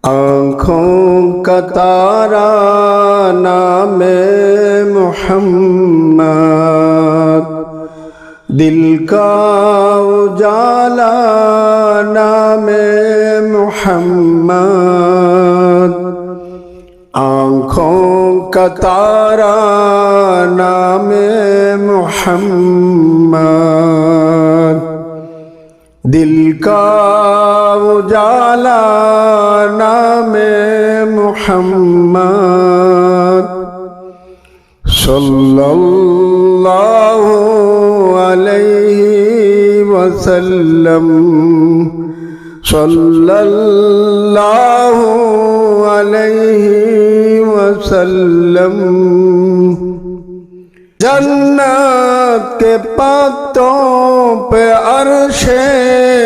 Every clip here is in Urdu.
آنکھوں کا تارا نام محمد، دل کا اجالا نام محمد، آنکھوں کا تارا نام محمد، دل کا اجالا نام محمد، صلی اللہ علیہ وسلم، صلی اللہ علیہ وسلم۔ جنت کے پتوں پہ عرش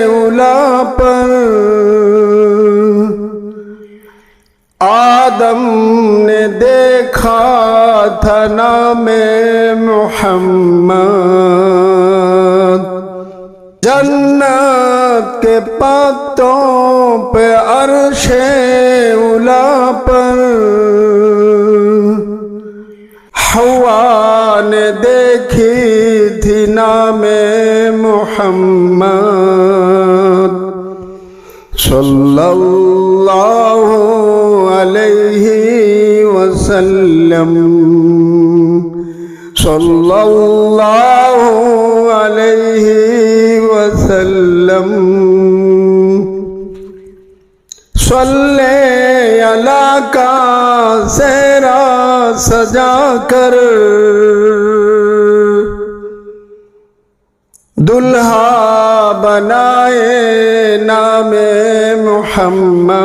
اولا پر آدم نے دیکھا تھا نام محمد، جنت کے پتوں پہ عرش اولا پر حوا نے دیکھی تھی نام محمد، صلی اللہ علیہ وسلم، صلی اللہ علیہ وسلم۔ صلی اللہ کا سہرا سجا کر دلہا بنائے نام محمد،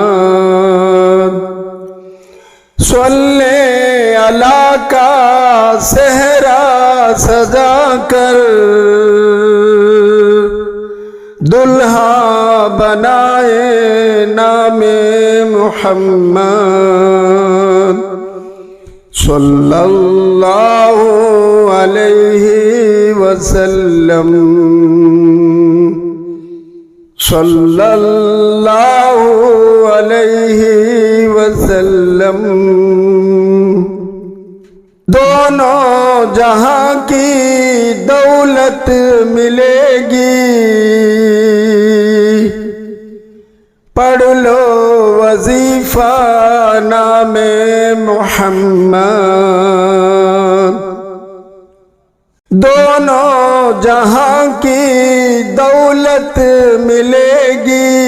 صلی اللہ کا سہرا سجا کر دلہا بنائے نام محمد، صلی اللہ علیہ وسلم، صلی اللہ علیہ وسلم۔ دونوں جہاں کی دولت ملے گی، پڑھ لو وظیفہ نام محمد، دونوں جہاں کی دولت ملے گی،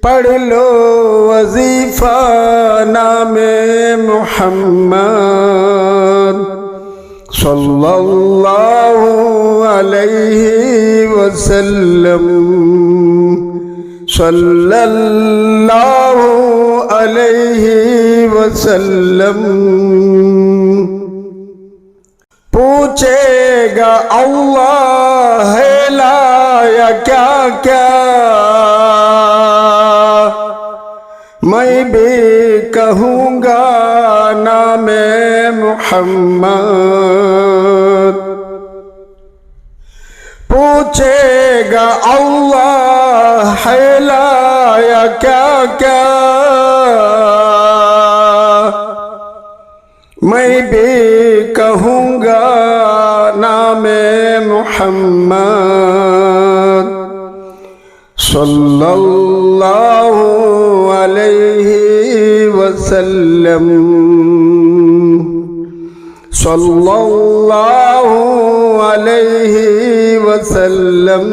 پڑھ لو وظیفہ نام محمد، صلی اللہ علیہ وسلم، صلی اللہ علیہ وسلم۔ پوچھے گا اللہ ہے لایا کیا کیا، میں بھی کہوں گا نام محمد، پوچھے گا اللہ ہے لایا کیا کیا، میں بھی کہوں گا نام محمد، صلی اللہ علیہ وسلم، صلی اللہ علیہ وسلم۔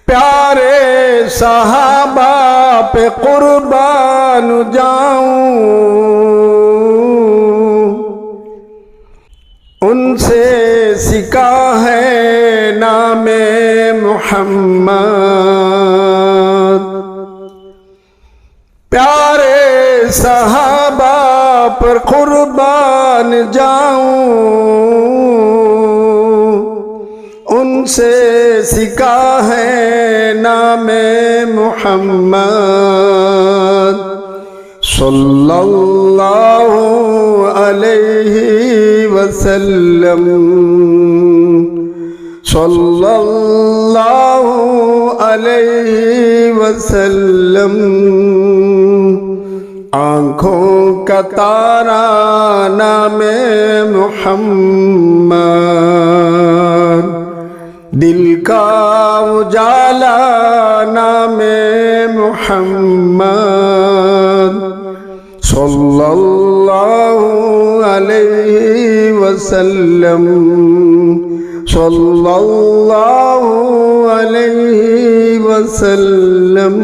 پیارے صحابہ پہ قربان جاؤں، ان سے سیکھا ہے نام محمد، پیارے صحابہ پر قربان جاؤں، ان سے سیکھا ہے نام محمد، صلی اللہ علیہ وسلم، صلی اللہ علیہ وسلم آنکھوں کا تارا نام محمد دل کا اجالا نام محمد صلی اللہ علیہ وسلم صلی اللہ علیہ وسلم